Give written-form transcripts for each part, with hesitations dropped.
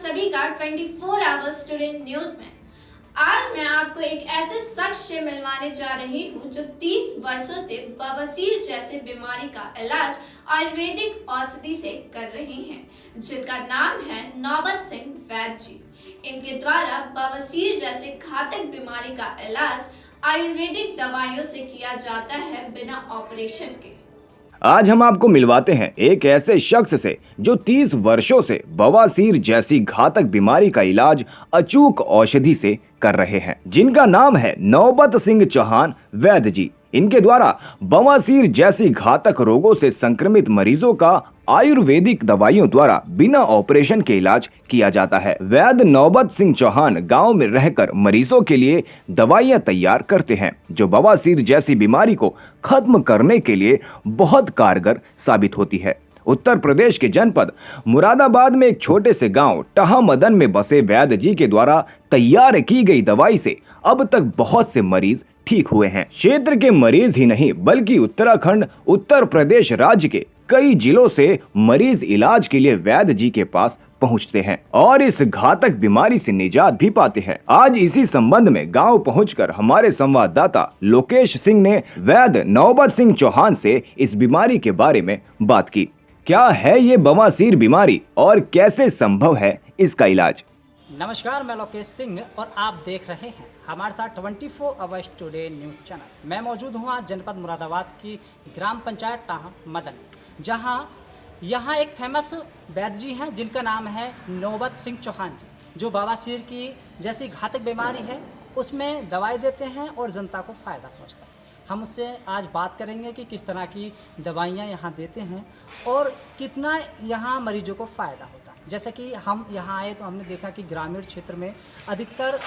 सभी का 24 hours today news में। आज मैं आपको एक ऐसे शख्स से मिलवाने जा रही हूं जो 30 वर्षों से बवासीर जैसी बीमारी का इलाज आयुर्वेदिक औषधि से कर रहे हैं, जिनका नाम है नौबत सिंह वैद्य जी। इनके द्वारा बवासीर जैसे घातक बीमारी का इलाज आयुर्वेदिक दवाइयों से किया जाता है, बिना ऑपरेशन के। आज हम आपको मिलवाते हैं एक ऐसे शख्स से जो 30 वर्षों से बवासीर जैसी घातक बीमारी का इलाज अचूक औषधि से कर रहे हैं, जिनका नाम है नौबत सिंह चौहान वैद्य जी। इनके द्वारा बवासीर जैसी घातक रोगों से संक्रमित मरीजों का आयुर्वेदिक दवाइयों द्वारा बिना ऑपरेशन के इलाज किया जाता है। वैद्य नौबत सिंह चौहान गांव में रहकर मरीजों के लिए दवाइयां तैयार करते हैं, जो बवासीर जैसी बीमारी को खत्म करने के लिए बहुत कारगर साबित होती है। उत्तर प्रदेश के जनपद मुरादाबाद में एक छोटे से गांव टहामदन में बसे वैद्य जी के द्वारा तैयार की गई दवाई से अब तक बहुत से मरीज ठीक हुए हैं। क्षेत्र के मरीज ही नहीं बल्कि उत्तराखंड, उत्तर प्रदेश राज्य के कई जिलों से मरीज इलाज के लिए वैद्य जी के पास पहुंचते हैं और इस घातक बीमारी से निजात भी पाते हैं। आज इसी संबंध में गांव पहुंचकर हमारे संवाददाता लोकेश सिंह ने वैद्य नौबत सिंह चौहान से इस बीमारी के बारे में बात की। क्या है ये बवासीर बीमारी और कैसे संभव है इसका इलाज? नमस्कार, मैं लोकेश सिंह और आप देख रहे हैं हमारे साथ 24 आवर्स टुडे न्यूज़ चैनल। मैं मौजूद हूँ आज जनपद मुरादाबाद की ग्राम पंचायत टहामदन, जहाँ यहाँ एक फेमस वैद्य जी हैं जिनका नाम है नौबत सिंह चौहान जी, जो बवासीर की जैसी घातक बीमारी है उसमें दवाई देते हैं और जनता को फ़ायदा पहुँचता है। हम उससे आज बात करेंगे कि किस तरह की दवाइयाँ यहाँ देते हैं और कितना यहाँ मरीजों को फ़ायदा होता है। जैसे कि हम यहाँ आए तो हमने देखा कि ग्रामीण क्षेत्र में अधिकतर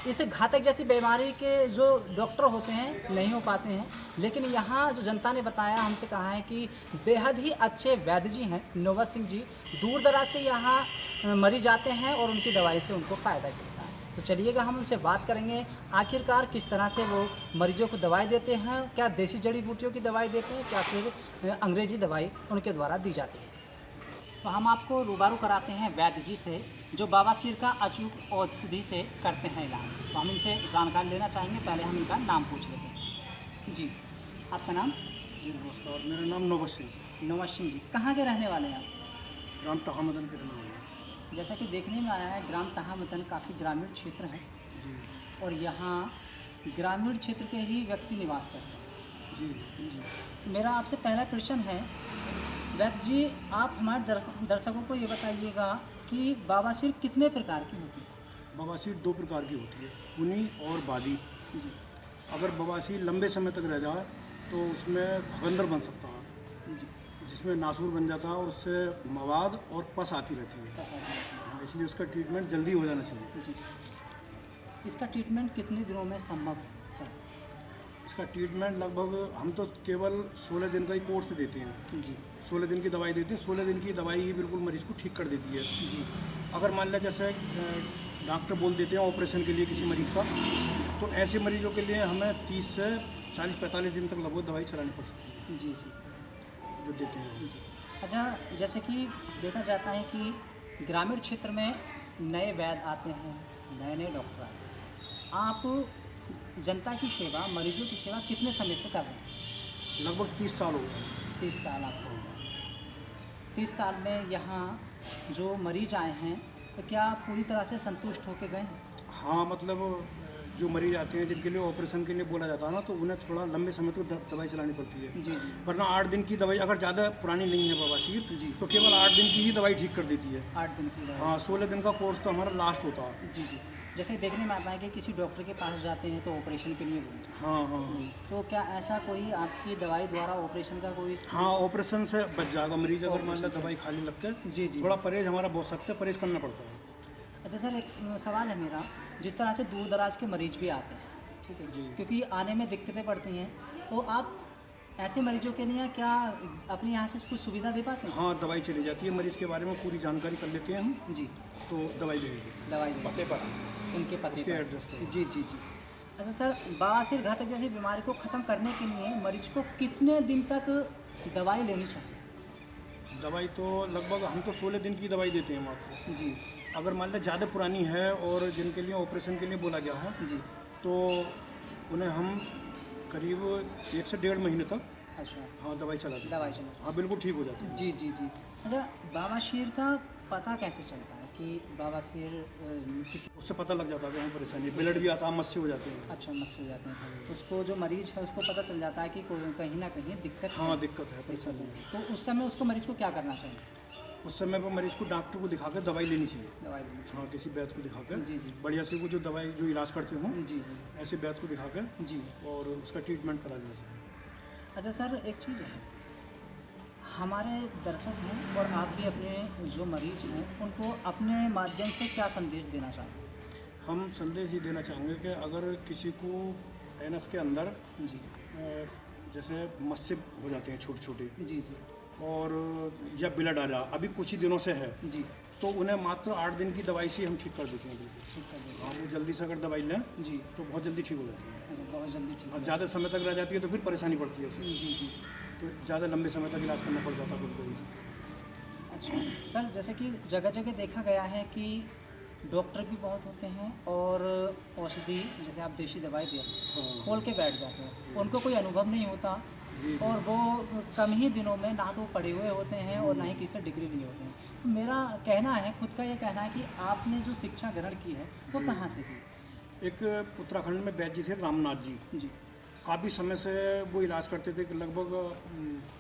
इस घातक जैसी बीमारी के जो डॉक्टर होते हैं नहीं हो पाते हैं, लेकिन यहाँ जो जनता ने बताया, हमसे कहा है कि बेहद ही अच्छे वैद्य जी हैं नौबत सिंह जी। दूर दराज से यहाँ मरीज आते हैं और उनकी दवाई से उनको फ़ायदा मिलता है। तो चलिएगा हम उनसे बात करेंगे आखिरकार किस तरह से वो मरीजों को दवाई देते हैं, क्या देसी जड़ी बूटियों की दवाई देते हैं, क्या फिर अंग्रेजी दवाई उनके द्वारा दी जाती है। तो हम आपको रूबरू कराते हैं वैद्य जी से, जो बवासीर का अचूक औषधि से करते हैं इलाज। तो हम इनसे जानकारी लेना चाहेंगे। पहले हम इनका नाम पूछ लेते हैं। जी, आपका नाम? जी नमस्कार, मेरा नाम नौबत सिंह। नौबत सिंह जी, कहाँ के रहने वाले हैं आप? ग्राम टहामदन के रहने वाले हैं। जैसा कि देखने में आया है, ग्राम टहामदन काफ़ी ग्रामीण क्षेत्र है जी और यहाँ ग्रामीण क्षेत्र के ही व्यक्ति निवास करते हैं। जी जी, मेरा आपसे पहला प्रश्न है वैद्य जी, आप हमारे दर्शकों को ये बताइएगा कि बवासीर कितने प्रकार की होती है? बवासीर 2 प्रकार की होती है, खूनी और बादी। जी अगर बवासीर लंबे समय तक रह जाए तो उसमें भगंदर बन सकता है, जी, जिसमें नासूर बन जाता है और उससे मवाद और पस आती रहती है। हाँ, इसलिए उसका ट्रीटमेंट जल्दी हो जाना चाहिए। जी। इसका ट्रीटमेंट कितने दिनों में संभव है? इसका ट्रीटमेंट लगभग हम तो केवल 16 दिन का ही कोर्स देते हैं। जी 16 दिन की दवाई देते हैं। 16 दिन की दवाई ही बिल्कुल मरीज़ को ठीक कर देती है। जी अगर मान लिया जैसे डॉक्टर बोल देते हैं ऑपरेशन के लिए किसी मरीज़ का, तो ऐसे मरीजों के लिए हमें 30 से 40-45 दिन तक लगभग दवाई चलानी पड़ सकती जी जी है जो देते हैं। जी। अच्छा, जैसे कि देखा जाता है कि ग्रामीण क्षेत्र में नए वैद्य आते हैं, नए नए डॉक्टर आते हैं। आप जनता की सेवा, मरीजों की सेवा कितने समय से कर रहे हैं? लगभग 30 साल हो गए। 30 साल आपको हो गए। 30 साल में यहाँ जो मरीज आए हैं तो क्या पूरी तरह से संतुष्ट होकर गए हैं? हाँ, मतलब जो मरीज आते हैं जिनके लिए ऑपरेशन के लिए बोला जाता है ना, तो उन्हें थोड़ा लंबे समय तक दवाई चलानी पड़ती है। जी जी वरना 8 दिन की दवाई, अगर ज़्यादा पुरानी नहीं है बवासीर जी, तो केवल 8 दिन की ही दवाई ठीक कर देती है। 8 दिन की दवाई। हाँ, 16 दिन का कोर्स तो हमारा लास्ट होता है। जी जी। जैसे देखने में आता है कि किसी डॉक्टर के पास जाते हैं तो ऑपरेशन के लिए बोलते हैं। हाँ हाँ तो क्या ऐसा कोई आपकी दवाई द्वारा ऑपरेशन का कोई? हाँ, ऑपरेशन से बच जाएगा मरीज अगर मान लिया दवाई खाली लग के। जी जी। थोड़ा परहेज हमारा बहुत सख्त है, परहेज करना पड़ता है। अच्छा सर, एक सवाल है मेरा, जिस तरह से दूर दराज के मरीज भी आते हैं, ठीक है जी। क्योंकि आने में दिक्कतें पड़ती हैं, तो आप ऐसे मरीजों के लिए क्या अपने यहाँ से कुछ सुविधा दे पाते हैं? हाँ, दवाई चली जाती है। मरीज के बारे में पूरी जानकारी कर लेते हैं हम, जी, तो दवाई दे देते हैं दवाई पते पर, उनके पते उसके पर। एड्रेस पर। जी जी जी। अच्छा सर, बवासीर घातक जैसी बीमारी को ख़त्म करने के लिए मरीज को कितने दिन तक दवाई लेनी चाहिए? दवाई तो लगभग हम तो 16 दिन की दवाई देते हैं मात्र। जी, अगर मान लें ज़्यादा पुरानी है और जिनके लिए ऑपरेशन के लिए बोला गया है जी। तो उन्हें हम करीब 1 से 1.5 महीने तक अच्छा, हाँ दवाई चलाते हैं। दवाई चलो। हाँ बिल्कुल ठीक हो जाते हैं। जी जी जी। अच्छा, बवासीर का पता कैसे चलता है कि बवासीर किसी उससे पता लग जाता है कि हमें परेशानी है, ब्लड भी आता है, मस्से हो जाते हैं। अच्छा मस्त हो जाते हैं, उसको जो मरीज है उसको पता चल जाता है कि कहीं ना कहीं दिक्कत हाँ है। दिक्कत है, परेशानी है। तो उस समय उसको मरीज को क्या करना चाहिए? उस समय पर मरीज को डॉक्टर को दिखा कर दवाई लेनी चाहिए। दवाई लेनी हाँ किसी वैद्य को दिखा कर जी, जी। बढ़िया से वो जो दवाई जो इलाज करते हों चाहिए। जी जी ऐसे वैद्य को दिखा कर जी। और उसका ट्रीटमेंट करा लेना चाहिए। अच्छा सर, एक चीज़ है, हमारे दर्शक हैं और आप भी अपने जो मरीज हैं उनको अपने माध्यम से क्या संदेश देना चाहेंगे? हम संदेश ये देना चाहेंगे कि अगर किसी को एनस के अंदर जी जैसे मस्से हो जाते हैं छोटे छोटे जी जी और या ब्लड आ रहा अभी कुछ ही दिनों से है जी। तो उन्हें मात्र 8 दिन की दवाई से हम ठीक कर देते हैं बिल्कुल। ठीक कर देंगे। हाँ वो जल्दी से अगर दवाई लें जी। तो बहुत जल्दी ठीक हो जाती है। अच्छा, बहुत जल्दी ठीक और हो ज़्यादा समय तक रह जाती है तो फिर परेशानी पड़ती है उसमें। जी जी। तो ज़्यादा लंबे समय तक इलाज करना पड़ जाता है बिल्कुल। अच्छा सर, जैसे कि जगह जगह देखा गया है कि डॉक्टर भी बहुत होते हैं और औषधि जैसे आप देसी दवाई दे रहे हैं हाँ खोल के बैठ जाते हैं, उनको कोई अनुभव नहीं होता जी, जी। और वो कम ही दिनों में ना तो पढ़े हुए होते हैं और ना ही किसी से डिग्री लिए होते हैं। तो मेरा कहना है, खुद का ये कहना है कि आपने जो शिक्षा ग्रहण की है वो जी। कहाँ से की? एक उत्तराखंड में वैद्य थे रामनाथ जी, जी काफ़ी समय से वो इलाज करते थे कि लगभग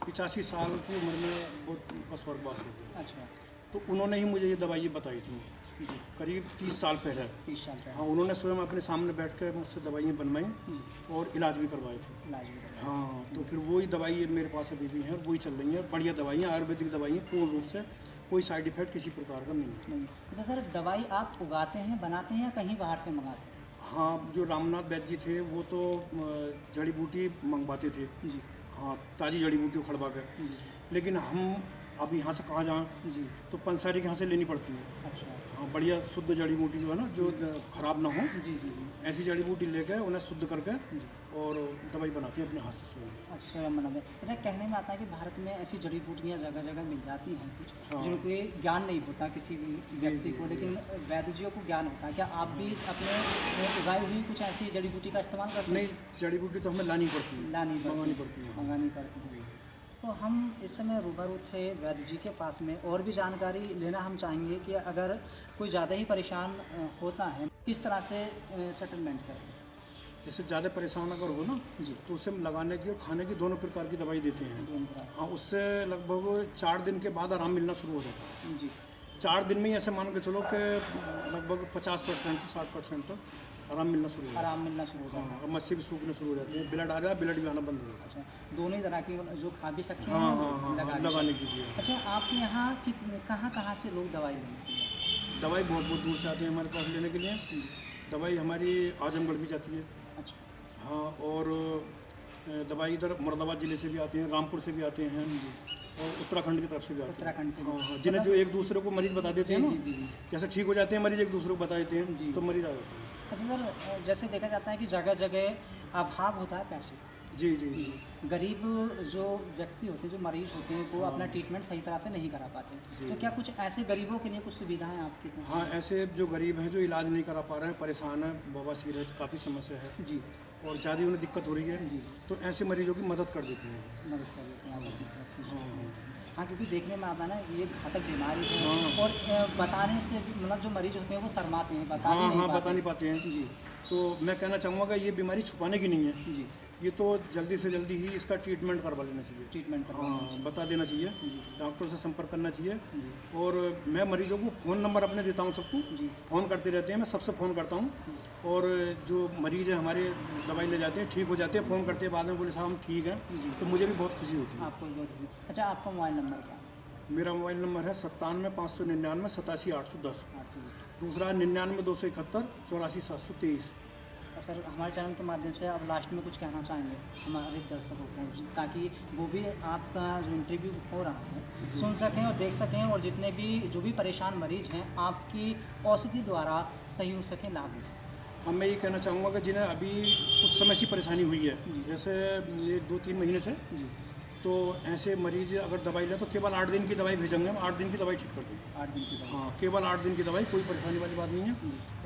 85 साल की उम्र में वो उनका स्वर्गवास हो गया। अच्छा। तो उन्होंने ही मुझे ये दवाई बताई थी जी। करीब 30 साल पहले। 30 साल पहले। हाँ उन्होंने स्वयं अपने सामने बैठ कर मुझसे दवाइयाँ बनवाई जी। और इलाज भी करवाए थे। इलाज भी करवाया। हाँ तो फिर वही दवाई मेरे पास अभी भी है, वही चल रही है। बढ़िया दवाइयाँ, आयुर्वेदिक दवाइयाँ, पूर्ण रूप से कोई साइड इफेक्ट किसी प्रकार का नहीं है। नहीं। अच्छा सर, दवाई आप उगाते हैं, बनाते हैं या कहीं बाहर से मंगाते हैं? हाँ जो रामनाथ वैद्य जी थे वो तो जड़ी बूटी मंगवाते थे। जी हाँ ताज़ी जड़ी बूटी उखड़वा कर। जी लेकिन हम अब यहाँ से कहाँ जाएँ जी। तो पंसारी के यहाँ से लेनी पड़ती है। अच्छा। हाँ बढ़िया शुद्ध जड़ी बूटी जो है ना, जो खराब ना हो, जी जी जी। ऐसी जड़ी बूटी लेकर उन्हें शुद्ध करके जी। और दवाई बनाती हैं अपने हाथ से स्वयं। अच्छा, स्वयं बना दें। अच्छा, कहने में आता है कि भारत में ऐसी जड़ी बूटियाँ जगह जगह मिल जाती हैं कुछ, हाँ। जिनको ज्ञान नहीं होता किसी भी व्यक्ति को, लेकिन वैद्यों को ज्ञान होता है। क्या आप भी अपने उगाई हुई कुछ ऐसी जड़ी बूटी का इस्तेमाल करते हैं? नहीं जड़ी बूटी तो हमें लानी पड़ती है, लानी मंगानी पड़ती है। मंगानी पड़ती है। तो हम इस समय रूबरू थे वैद्य जी के पास में, और भी जानकारी लेना हम चाहेंगे कि अगर कोई ज़्यादा ही परेशान होता है किस तरह से सेटलमेंट करें? जैसे ज़्यादा परेशान अगर हो ना जी। तो उसे लगाने की और खाने की दोनों प्रकार की दवाई देते हैं। दोनों तरह। हाँ उससे लगभग 4 दिन के बाद आराम मिलना शुरू हो जाता है। जी 4 दिन में ही ऐसे मान के चलो कि लगभग 50% से 60% तक आराम मिलना शुरू हो जाता है। आराम मिलना शुरू हो जाता है। हाँ और मस्से भी सूखने शुरू हो जाते हैं, ब्लड आ रहा है, ब्लड भी आना बंद हो जाता है। अच्छा, दोनों ही तरह की जो खा भी सकते हैं हाँ हाँ हाँ लगाने की। के लिए। अच्छा, आपके यहाँ कितने कहाँ से लोग दवाई लेने के लिए? दवाई बहुत बहुत दूर से आते हैं हमारे पास लेने के लिए। दवाई हमारी आजमगढ़ भी जाती है। अच्छा। हाँ और दवाई इधर मुरादाबाद ज़िले से भी आते हैं, रामपुर से भी आते हैं और उत्तराखंड की तरफ से भी आते हैं। उत्तराखंड से भी। हाँ हाँ जिन्हें जो एक दूसरे को मरीज बता देते हैं ना, जी जी जी। जैसे ठीक हो जाते हैं मरीज, एक दूसरे को बता देते हैं जी। तो मरीज आ जाते हैं। अच्छा सर, जैसे देखा जाता है कि जगह जगह अभाव होता है पैसे। जी जी जी। गरीब जो व्यक्ति होते हैं, जो मरीज होते हैं, वो अपना ट्रीटमेंट सही तरह से नहीं करा पाते। जी। तो क्या कुछ ऐसे गरीबों के लिए कुछ सुविधाएं आपकी हैं? हाँ ऐसे जो गरीब हैं जो इलाज नहीं करा पा रहे हैं, परेशान है, बवासीर है, काफ़ी समस्या है जी और ज़्यादा उन्हें दिक्कत हो रही है, जी। तो ऐसे मरीजों की मदद कर देते हैं। मदद कर देते हैं आप अपनी तरफ से। हाँ हाँ, क्योंकि देखने में आता है ना ये घातक बीमारी है, हाँ। और बताने से भी मतलब जो मरीज होते हैं वो शर्माते हैं, बता हाँ नहीं हाँ पाते। बता नहीं पाते हैं। जी तो मैं कहना चाहूँगा कि ये बीमारी छुपाने की नहीं है, जी। ये तो जल्दी से जल्दी ही इसका ट्रीटमेंट करवा लेना चाहिए। ट्रीटमेंट करवाना हाँ चाहिए। बता देना चाहिए, जी। डॉक्टर से संपर्क करना चाहिए। जी और मैं मरीजों को फ़ोन नंबर अपने देता हूँ सबको, जी। फ़ोन करते रहते हैं, मैं सबसे फ़ोन करता हूँ। और जो मरीज़ है हमारे दवाई ले जाते हैं, ठीक हो जाते हैं, फ़ोन करते हैं बाद में, बोले साहब हम ठीक हैं, जी। तो मुझे भी बहुत खुशी होती है। आपको बहुत। अच्छा, आपका मोबाइल नंबर क्या है? मेरा मोबाइल नंबर है 97 599 87 810। आपकी। दूसरा 99 271 84 723। सर, हमारे चैनल के माध्यम से आप लास्ट में कुछ कहना चाहेंगे हमारे दर्शकों को, ताकि वो भी आपका जो इंटरव्यू हो रहा है सुन सकें और देख सकें, और जितने भी जो भी परेशान मरीज हैं आपकी औषधि द्वारा सही हो सकें, लाभ ले सकें। अब मैं ये कहना चाहूँगा कि जिन्हें अभी कुछ समय से परेशानी हुई है, जी। जैसे ये 2-3 महीने से, जी तो ऐसे मरीज अगर दवाई ले तो केवल 8 दिन की दवाई भेजेंगे, हम 8 दिन की दवाई ठीक कर देंगे। 8 दिन की दवा। हाँ, केवल 8 दिन की दवाई, कोई परेशानी वाली बात नहीं है।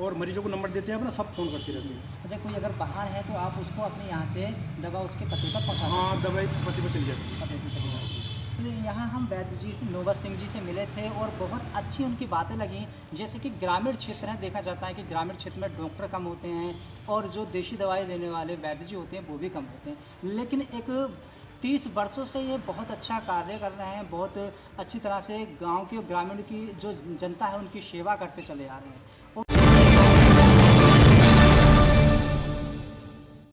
और मरीजों को नंबर देते हैं अपना, सब फ़ोन करते रहते हैं। अच्छा, कोई अगर बाहर है तो आप उसको अपने यहाँ से दवा उसके पते पर पहुँचा हाँ, दवाई पति पर चली जाती है। पते से चली जाती है। तो यहाँ हम वैद्य जी से, नोबत सिंह जी से मिले थे और बहुत अच्छी उनकी बातें लगी। जैसे कि ग्रामीण क्षेत्र है, देखा जाता है कि ग्रामीण क्षेत्र में डॉक्टर कम होते हैं और जो देशी दवाई देने वाले वैद्य जी होते हैं वो भी कम होते हैं, लेकिन एक 30 वर्षों से ये बहुत अच्छा कार्य कर रहे हैं, बहुत अच्छी तरह से गांव की और ग्रामीण की जो जनता है उनकी सेवा करते चले आ रहे हैं।